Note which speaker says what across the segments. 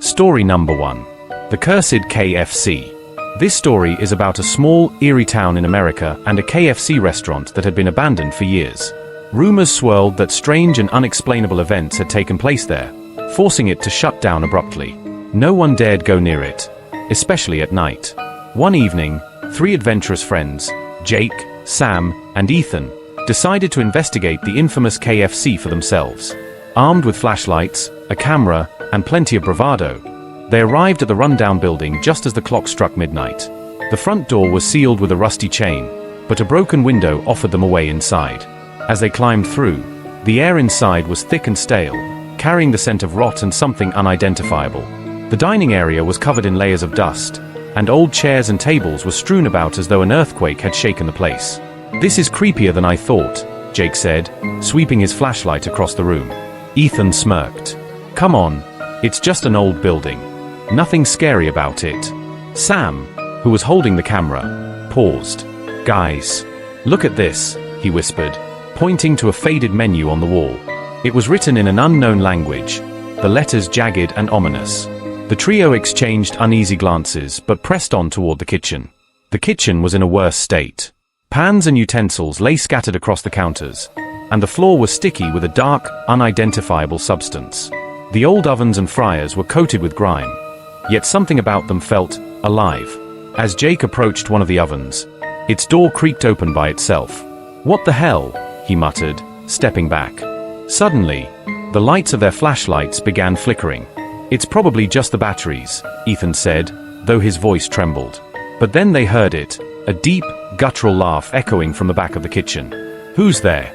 Speaker 1: Story number 1. The Cursed KFC. This story is about a small, eerie town in America and a KFC restaurant that had been abandoned for years. Rumors swirled that strange and unexplainable events had taken place there, forcing it to shut down abruptly. No one dared go near it, especially at night. One evening, 3 adventurous friends, Jake, Sam, and Ethan, decided to investigate the infamous KFC for themselves. Armed with flashlights, a camera, and plenty of bravado, they arrived at the rundown building just as the clock struck midnight. The front door was sealed with a rusty chain, but a broken window offered them a way inside. As they climbed through, the air inside was thick and stale, carrying the scent of rot and something unidentifiable. The dining area was covered in layers of dust, and old chairs and tables were strewn about as though an earthquake had shaken the place. "This is creepier than I thought," Jake said, sweeping his flashlight across the room. Ethan smirked. "Come on, it's just an old building. Nothing scary about it." Sam, who was holding the camera, paused. "Guys, look at this," he whispered, pointing to a faded menu on the wall. It was written in an unknown language, the letters jagged and ominous. The trio exchanged uneasy glances but pressed on toward the kitchen. The kitchen was in a worse state. Pans and utensils lay scattered across the counters, and the floor was sticky with a dark, unidentifiable substance. The old ovens and fryers were coated with grime, yet something about them felt alive. As Jake approached one of the ovens, its door creaked open by itself. "What the hell?" he muttered, stepping back. Suddenly, the lights of their flashlights began flickering. "It's probably just the batteries," Ethan said, though his voice trembled. But then they heard it, a deep, guttural laugh echoing from the back of the kitchen. "Who's there?"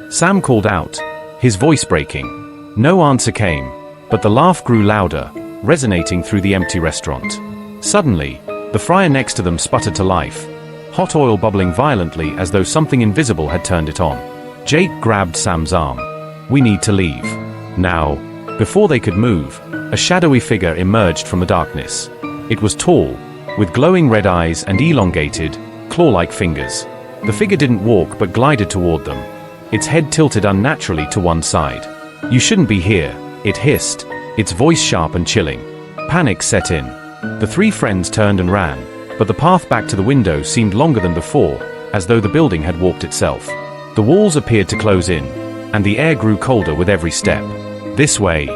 Speaker 1: Sam called out, his voice breaking. No answer came, but the laugh grew louder, resonating through the empty restaurant. Suddenly, the fryer next to them sputtered to life, hot oil bubbling violently as though something invisible had turned it on. Jake grabbed Sam's arm. "We need to leave. Now." Before they could move, a shadowy figure emerged from the darkness. It was tall, with glowing red eyes and elongated, claw-like fingers. The figure didn't walk but glided toward them, its head tilted unnaturally to one side. "You shouldn't be here," it hissed, its voice sharp and chilling. Panic set in. The 3 friends turned and ran, but the path back to the window seemed longer than before, as though the building had warped itself. The walls appeared to close in, and the air grew colder with every step. "This way,"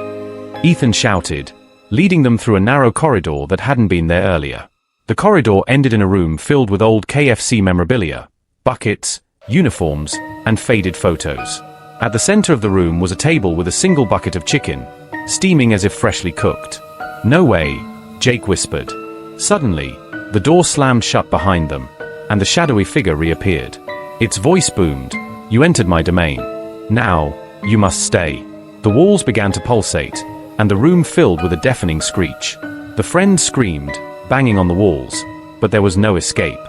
Speaker 1: Ethan shouted, leading them through a narrow corridor that hadn't been there earlier. The corridor ended in a room filled with old KFC memorabilia, buckets, uniforms, and faded photos. At the center of the room was a table with a single bucket of chicken, steaming as if freshly cooked. "No way," Jake whispered. Suddenly, the door slammed shut behind them, and the shadowy figure reappeared. Its voice boomed, "You entered my domain. Now, you must stay." The walls began to pulsate, and the room filled with a deafening screech. The friends screamed, banging on the walls, but there was no escape.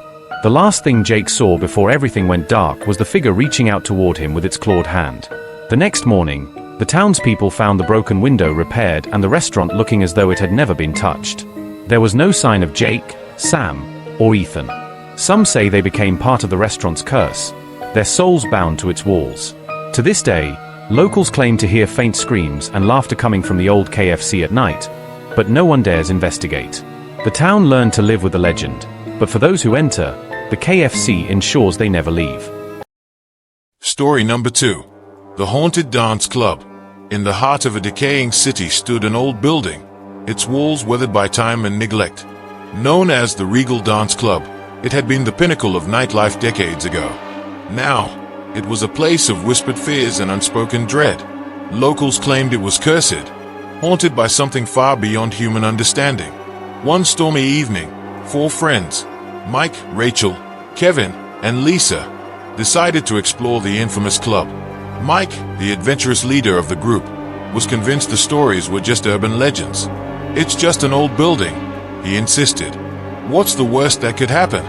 Speaker 1: The last thing Jake saw before everything went dark was the figure reaching out toward him with its clawed hand. The next morning, the townspeople found the broken window repaired and the restaurant looking as though it had never been touched. There was no sign of Jake, Sam, or Ethan. Some say they became part of the restaurant's curse, their souls bound to its walls. To this day, locals claim to hear faint screams and laughter coming from the old KFC at night, but no one dares investigate. The town learned to live with the legend, but for those who enter, the KFC ensures they never leave.
Speaker 2: Story number 2. The Haunted Dance Club. In the heart of a decaying city stood an old building, its walls weathered by time and neglect. Known as the Regal Dance Club, it had been the pinnacle of nightlife decades ago. Now, it was a place of whispered fears and unspoken dread. Locals claimed it was cursed, haunted by something far beyond human understanding. One stormy evening, 4 friends, Mike, Rachel, Kevin, and Lisa, decided to explore the infamous club. Mike, the adventurous leader of the group, was convinced the stories were just urban legends. "It's just an old building," he insisted. "What's the worst that could happen?"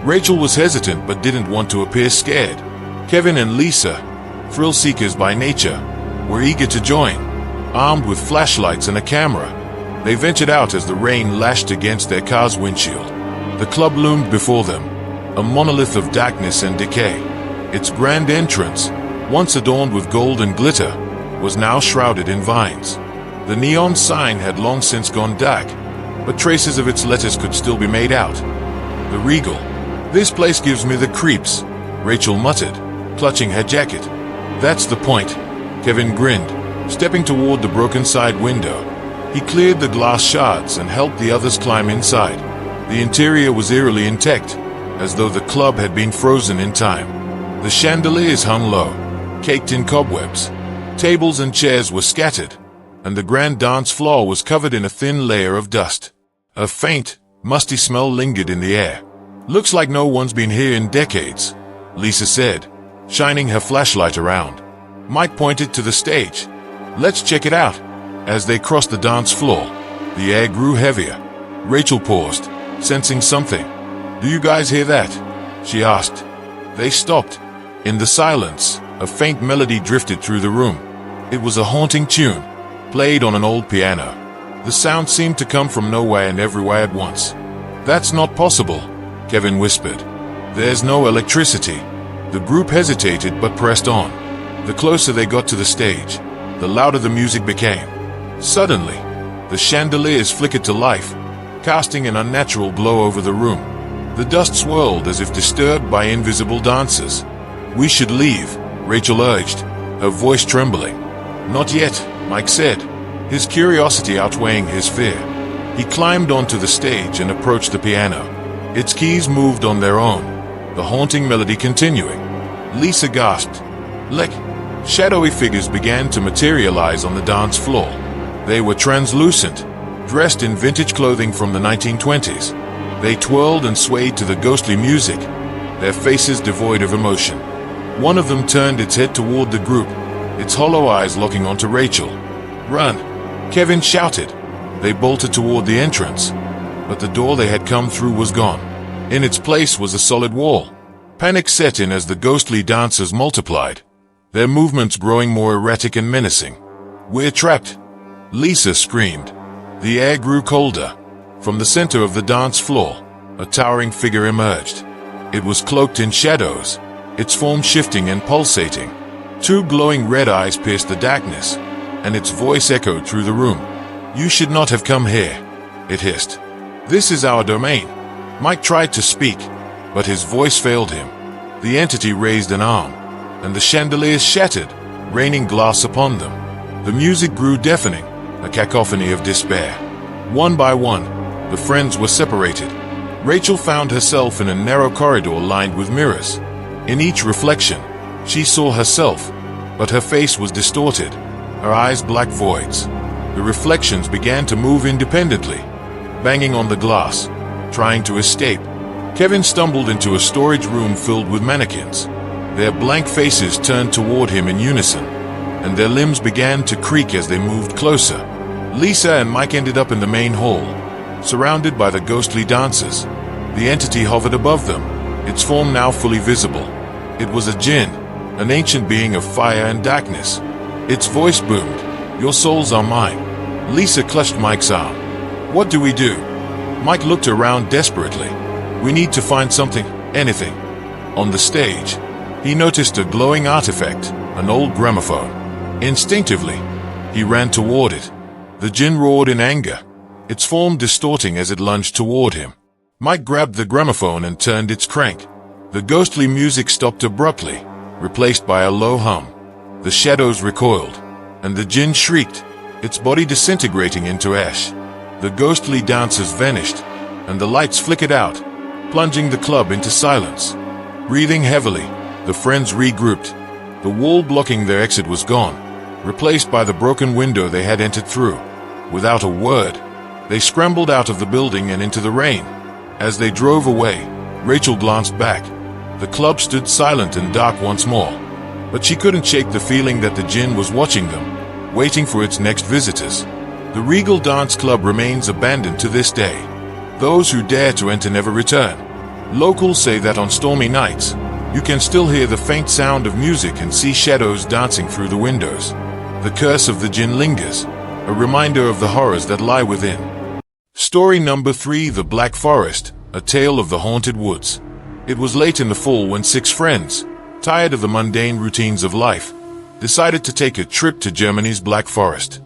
Speaker 2: Rachel was hesitant but didn't want to appear scared. Kevin and Lisa, thrill seekers by nature, were eager to join. Armed with flashlights and a camera, they ventured out as the rain lashed against their car's windshield. The club loomed before them, a monolith of darkness and decay. Its grand entrance, once adorned with gold and glitter, was now shrouded in vines. The neon sign had long since gone dark, but traces of its letters could still be made out. The Regal. "This place gives me the creeps," Rachel muttered, clutching her jacket. "That's the point," Kevin grinned, stepping toward the broken side window. He cleared the glass shards and helped the others climb inside. The interior was eerily intact, as though the club had been frozen in time. The chandeliers hung low, caked in cobwebs. Tables and chairs were scattered, and the grand dance floor was covered in a thin layer of dust. A faint, musty smell lingered in the air. "Looks like no one's been here in decades," Lisa said, shining her flashlight around. Mike pointed to the stage. "Let's check it out." As they crossed the dance floor, the air grew heavier. Rachel paused, sensing something. "Do you guys hear that?" she asked. They stopped. In the silence, a faint melody drifted through the room. It was a haunting tune, played on an old piano. The sound seemed to come from nowhere and everywhere at once. "That's not possible," Kevin whispered. "There's no electricity." The group hesitated but pressed on. The closer they got to the stage, the louder the music became. Suddenly, the chandeliers flickered to life, casting an unnatural glow over the room. The dust swirled as if disturbed by invisible dancers. "We should leave," Rachel urged, her voice trembling. "Not yet," Mike said, his curiosity outweighing his fear. He climbed onto the stage and approached the piano. Its keys moved on their own, the haunting melody continuing. Lisa gasped. "Look!" Shadowy figures began to materialize on the dance floor. They were translucent, dressed in vintage clothing from the 1920s. They twirled and swayed to the ghostly music, their faces devoid of emotion. One of them turned its head toward the group, its hollow eyes locking onto Rachel. "Run!" Kevin shouted. They bolted toward the entrance, but the door they had come through was gone. In its place was a solid wall. Panic set in as the ghostly dancers multiplied, their movements growing more erratic and menacing. "We're trapped!" Lisa screamed. The air grew colder. From the center of the dance floor, a towering figure emerged. It was cloaked in shadows, its form shifting and pulsating. Two glowing red eyes pierced the darkness, and its voice echoed through the room. "You should not have come here," it hissed. "This is our domain." Mike tried to speak, but his voice failed him. The entity raised an arm, and the chandeliers shattered, raining glass upon them. The music grew deafening, a cacophony of despair. One by one, the friends were separated. Rachel found herself in a narrow corridor lined with mirrors. In each reflection, she saw herself, but her face was distorted, her eyes black voids. The reflections began to move independently, banging on the glass, trying to escape. Kevin stumbled into a storage room filled with mannequins. Their blank faces turned toward him in unison, and their limbs began to creak as they moved closer. Lisa and Mike ended up in the main hall, surrounded by the ghostly dancers. The entity hovered above them, its form now fully visible. It was a jinn, an ancient being of fire and darkness. Its voice boomed, "Your souls are mine." Lisa clutched Mike's arm. "What do we do?" Mike looked around desperately. "We need to find something, anything." On the stage, he noticed a glowing artifact, an old gramophone. Instinctively, he ran toward it. The jinn roared in anger, its form distorting as it lunged toward him. Mike grabbed the gramophone and turned its crank. The ghostly music stopped abruptly, replaced by a low hum. The shadows recoiled, and the jinn shrieked, its body disintegrating into ash. The ghostly dancers vanished, and the lights flickered out, plunging the club into silence. Breathing heavily, the friends regrouped. The wall blocking their exit was gone, replaced by the broken window they had entered through. Without a word, they scrambled out of the building and into the rain. As they drove away, Rachel glanced back. The club stood silent and dark once more, but she couldn't shake the feeling that the jinn was watching them, waiting for its next visitors. The Regal Dance Club remains abandoned to this day. Those who dare to enter never return. Locals say that on stormy nights, you can still hear the faint sound of music and see shadows dancing through the windows. The curse of the jinn lingers, a reminder of the horrors that lie within. Story number 3, The Black Forest, A Tale of the Haunted Woods. It was late in the fall when 6 friends, tired of the mundane routines of life, decided to take a trip to Germany's Black Forest.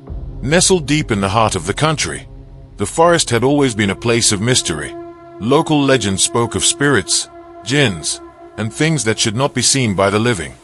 Speaker 2: Nestled deep in the heart of the country, the forest had always been a place of mystery. Local legends spoke of spirits, jinns, and things that should not be seen by the living.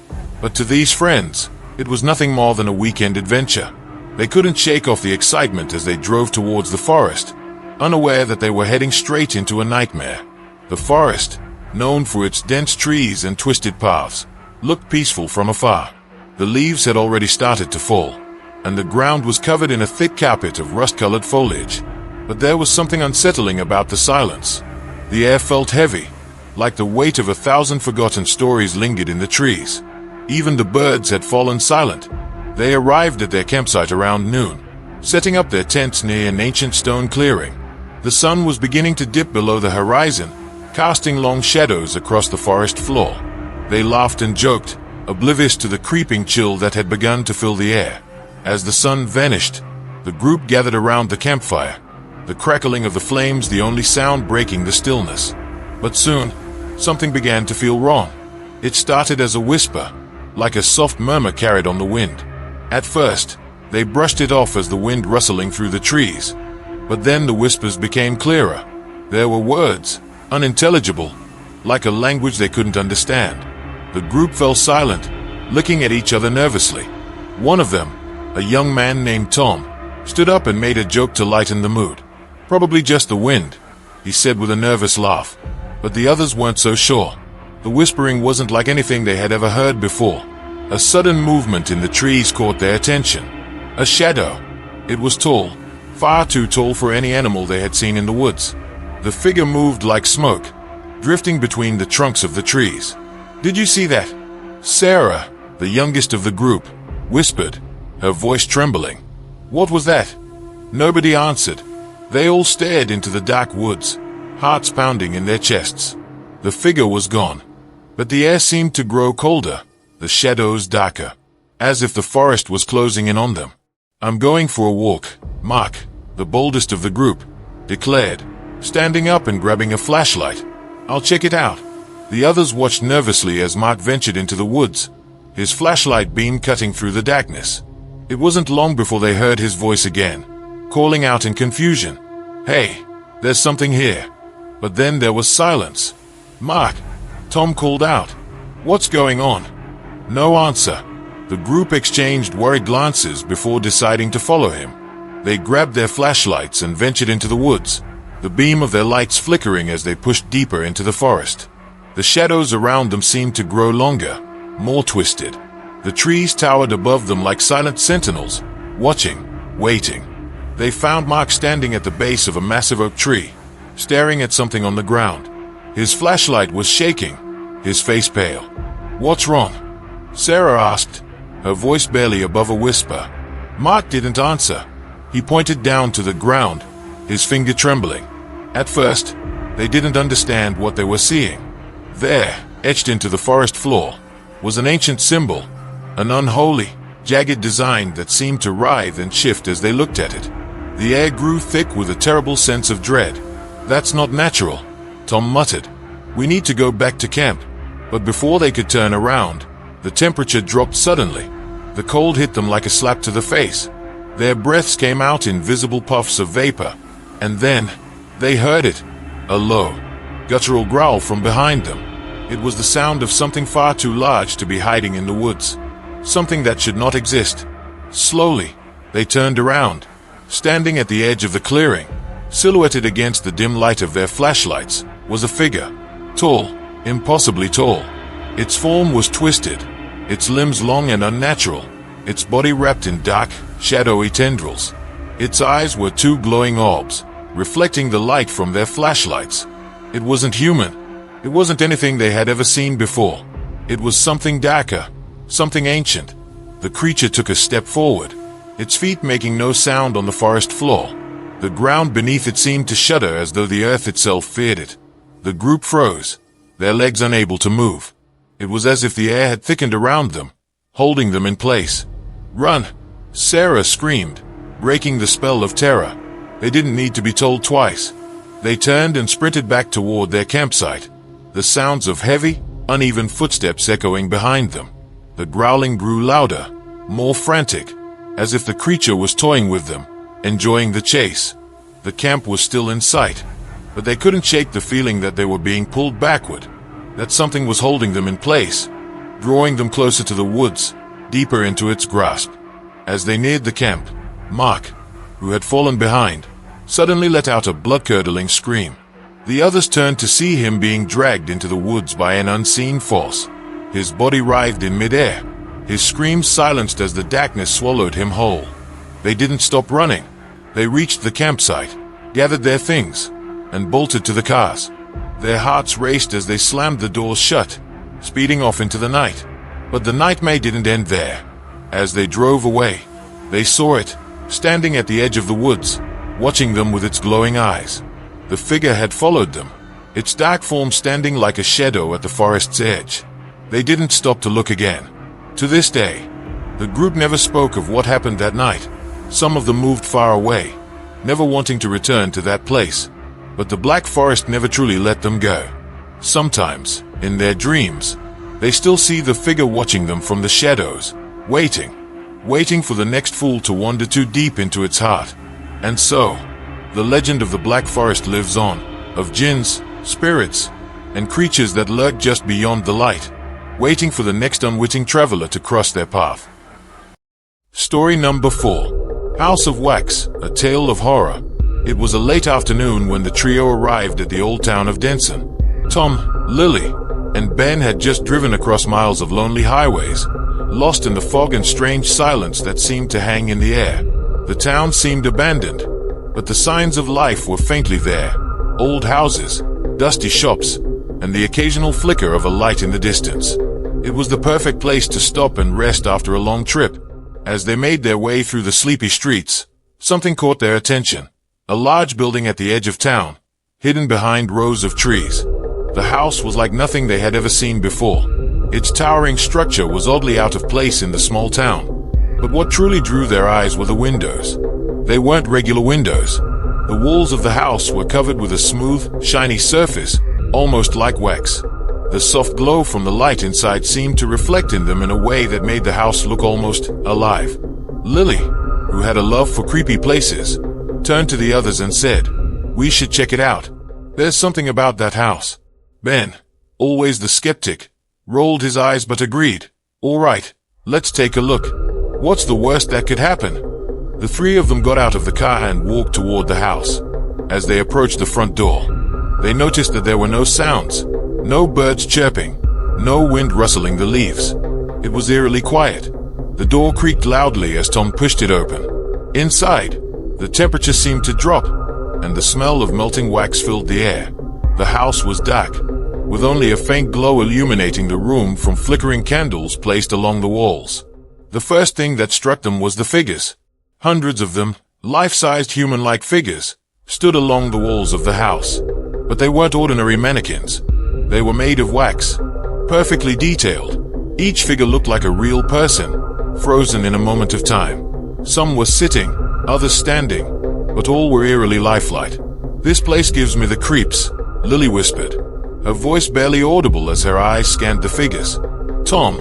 Speaker 2: But to these friends, it was nothing more than a weekend adventure. They couldn't shake off the excitement as they drove towards the forest, unaware that they were heading straight into a nightmare. The forest, known for its dense trees and twisted paths, looked peaceful from afar. The leaves had already started to fall, and the ground was covered in a thick carpet of rust-colored foliage. But there was something unsettling about the silence. The air felt heavy, like the weight of 1,000 forgotten stories lingered in the trees. Even the birds had fallen silent. They arrived at their campsite around noon, setting up their tents near an ancient stone clearing. The sun was beginning to dip below the horizon, casting long shadows across the forest floor. They laughed and joked, oblivious to the creeping chill that had begun to fill the air. As the sun vanished, the group gathered around the campfire, the crackling of the flames the only sound breaking the stillness. But soon, something began to feel wrong. It started as a whisper, like a soft murmur carried on the wind. At first, they brushed it off as the wind rustling through the trees. But then the whispers became clearer. There were words, unintelligible, like a language they couldn't understand. The group fell silent, looking at each other nervously. One of them, a young man named Tom, stood up and made a joke to lighten the mood. "Probably just the wind," he said with a nervous laugh. But the others weren't so sure. The whispering wasn't like anything they had ever heard before. A sudden movement in the trees caught their attention. A shadow. It was tall, far too tall for any animal they had seen in the woods. The figure moved like smoke, drifting between the trunks of the trees. "Did you see that?" Sarah, the youngest of the group, whispered, her voice trembling. "What was that?" Nobody answered. They all stared into the dark woods, hearts pounding in their chests. The figure was gone, but the air seemed to grow colder, the shadows darker, as if the forest was closing in on them. "I'm going for a walk," Mark, the boldest of the group, declared, standing up and grabbing a flashlight. "I'll check it out." The others watched nervously as Mark ventured into the woods, his flashlight beam cutting through the darkness. It wasn't long before they heard his voice again, calling out in confusion, "Hey, there's something here." But then there was silence. "Mark," Tom called out. "What's going on?" No answer. The group exchanged worried glances before deciding to follow him. They grabbed their flashlights and ventured into the woods, the beam of their lights flickering as they pushed deeper into the forest. The shadows around them seemed to grow longer, more twisted. The trees towered above them like silent sentinels, watching, waiting. They found Mark standing at the base of a massive oak tree, staring at something on the ground. His flashlight was shaking, his face pale. "What's wrong?" Sarah asked, her voice barely above a whisper. Mark didn't answer. He pointed down to the ground, his finger trembling. At first, they didn't understand what they were seeing. There, etched into the forest floor, was an ancient symbol, an unholy, jagged design that seemed to writhe and shift as they looked at it. The air grew thick with a terrible sense of dread. "That's not natural," Tom muttered. "We need to go back to camp." But before they could turn around, the temperature dropped suddenly. The cold hit them like a slap to the face. Their breaths came out in visible puffs of vapor. And then, they heard it. A low, guttural growl from behind them. It was the sound of something far too large to be hiding in the woods. Something that should not exist. Slowly, they turned around. Standing at the edge of the clearing, silhouetted against the dim light of their flashlights, was a figure. Tall, impossibly tall. Its form was twisted, its limbs long and unnatural, its body wrapped in dark, shadowy tendrils. Its eyes were two glowing orbs, reflecting the light from their flashlights. It wasn't human. It wasn't anything they had ever seen before. It was something darker, something ancient. The creature took a step forward, its feet making no sound on the forest floor. The ground beneath it seemed to shudder as though the earth itself feared it. The group froze, their legs unable to move. It was as if the air had thickened around them, holding them in place. "Run!" Sarah screamed, breaking the spell of terror. They didn't need to be told twice. They turned and sprinted back toward their campsite, the sounds of heavy, uneven footsteps echoing behind them. The growling grew louder, more frantic. as if the creature was toying with them, enjoying the chase. The camp was still in sight, but they couldn't shake the feeling that they were being pulled backward, that something was holding them in place, drawing them closer to the woods, deeper into its grasp. As they neared the camp, Mark, who had fallen behind, suddenly let out a blood-curdling scream. The others turned to see him being dragged into the woods by an unseen force. His body writhed in midair, his screams silenced as the darkness swallowed him whole. They didn't stop running. They reached the campsite, gathered their things, and bolted to the cars. Their hearts raced as they slammed the doors shut, speeding off into the night. But the nightmare didn't end there. As they drove away, they saw it, standing at the edge of the woods, watching them with its glowing eyes. The figure had followed them, its dark form standing like a shadow at the forest's edge. They didn't stop to look again. To this day, the group never spoke of what happened that night. Some of them moved far away, never wanting to return to that place. But the Black Forest never truly let them go. Sometimes, in their dreams, they still see the figure watching them from the shadows, waiting for the next fool to wander too deep into its heart. And so, the legend of the Black Forest lives on, of jinns, spirits, and creatures that lurk just beyond the light, waiting for the next unwitting traveler to cross their path. Story number 4. House of Wax, A Tale of Horror. It was a late afternoon when the trio arrived at the old town of Denson. Tom, Lily, and Ben had just driven across miles of lonely highways, lost in the fog and strange silence that seemed to hang in the air. The town seemed abandoned, but the signs of life were faintly there. Old houses, dusty shops, and the occasional flicker of a light in the distance. It was the perfect place to stop and rest after a long trip. As they made their way through the sleepy streets, something caught their attention. A large building at the edge of town, hidden behind rows of trees. The house was like nothing they had ever seen before. Its towering structure was oddly out of place in the small town. But what truly drew their eyes were the windows. They weren't regular windows. The walls of the house were covered with a smooth, shiny surface, almost like wax. The soft glow from the light inside seemed to reflect in them in a way that made the house look almost alive. Lily, who had a love for creepy places, turned to the others and said, "We should check it out. There's something about that house." Ben, always the skeptic, rolled his eyes but agreed. "All right, let's take a look. What's the worst that could happen?" The three of them got out of the car and walked toward the house. As they approached the front door, they noticed that there were no sounds, no birds chirping, no wind rustling the leaves. It was eerily quiet. The door creaked loudly as Tom pushed it open. Inside, the temperature seemed to drop, and the smell of melting wax filled the air. The house was dark, with only a faint glow illuminating the room from flickering candles placed along the walls. The first thing that struck them was the figures. Hundreds of them, life-sized human-like figures, stood along the walls of the house. But they weren't ordinary mannequins. They were made of wax, perfectly detailed. Each figure looked like a real person, frozen in a moment of time. Some were sitting, others standing, but all were eerily lifelike. "This place gives me the creeps," Lily whispered, her voice barely audible as her eyes scanned the figures. Tom,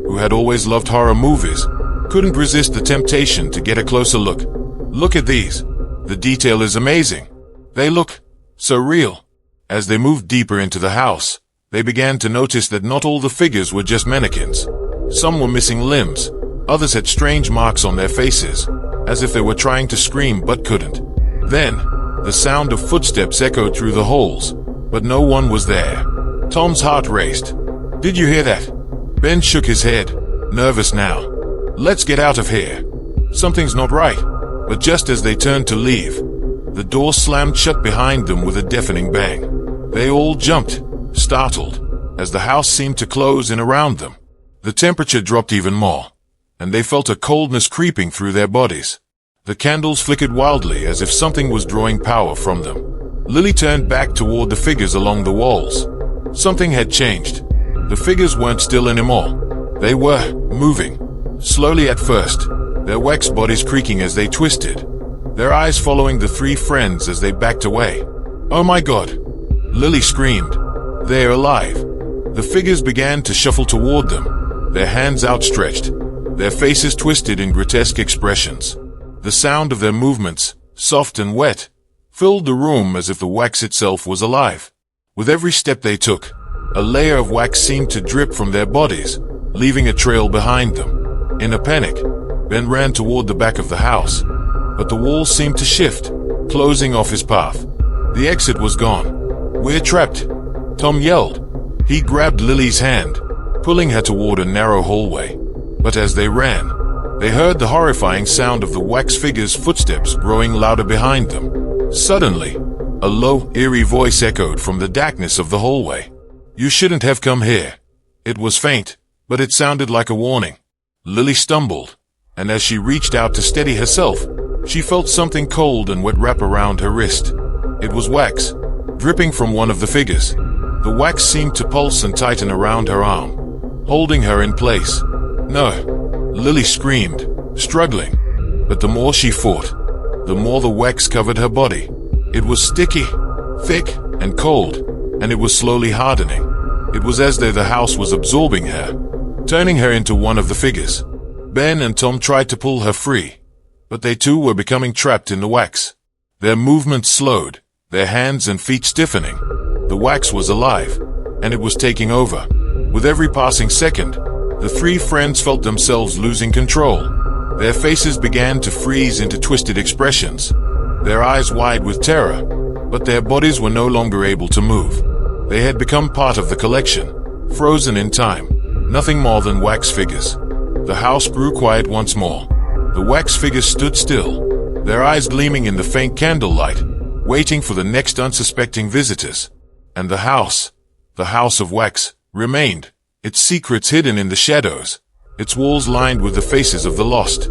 Speaker 2: who had always loved horror movies, couldn't resist the temptation to get a closer look. "Look at these. The detail is amazing. They look so real." As they moved deeper into the house, they began to notice that not all the figures were just mannequins. Some were missing limbs, others had strange marks on their faces, as if they were trying to scream but couldn't. Then, the sound of footsteps echoed through the halls, but no one was there. Tom's heart raced. "Did you hear that?" Ben shook his head, nervous now. "Let's get out of here. Something's not right." But just as they turned to leave, the door slammed shut behind them with a deafening bang. They all jumped, startled, as the house seemed to close in around them. The temperature dropped even more, and they felt a coldness creeping through their bodies. The candles flickered wildly as if something was drawing power from them. Lily turned back toward the figures along the walls. Something had changed. The figures weren't still anymore. They were moving, slowly at first, their wax bodies creaking as they twisted, their eyes following the three friends as they backed away. "Oh my God!" Lily screamed. "They're alive." The figures began to shuffle toward them, their hands outstretched, their faces twisted in grotesque expressions. The sound of their movements, soft and wet, filled the room as if the wax itself was alive. With every step they took, a layer of wax seemed to drip from their bodies, leaving a trail behind them. In a panic, Ben ran toward the back of the house, but the walls seemed to shift, closing off his path. The exit was gone. "We're trapped," Tom yelled. He grabbed Lily's hand, pulling her toward a narrow hallway. But as they ran, they heard the horrifying sound of the wax figure's footsteps growing louder behind them. Suddenly, a low, eerie voice echoed from the darkness of the hallway. "You shouldn't have come here." It was faint, but it sounded like a warning. Lily stumbled, and as she reached out to steady herself, she felt something cold and wet wrap around her wrist. It was wax, dripping from one of the figures. The wax seemed to pulse and tighten around her arm, holding her in place. "No!" Lily screamed, struggling. But the more she fought, the more the wax covered her body. It was sticky, thick, and cold, and it was slowly hardening. It was as though the house was absorbing her, turning her into one of the figures. Ben and Tom tried to pull her free, but they too were becoming trapped in the wax. Their movements slowed, their hands and feet stiffening. The wax was alive, and it was taking over. With every passing second, the three friends felt themselves losing control. Their faces began to freeze into twisted expressions, their eyes wide with terror, but their bodies were no longer able to move. They had become part of the collection, frozen in time, nothing more than wax figures. The house grew quiet once more. The wax figures stood still, their eyes gleaming in the faint candlelight, waiting for the next unsuspecting visitors. And the house of wax, remained, its secrets hidden in the shadows, its walls lined with the faces of the lost.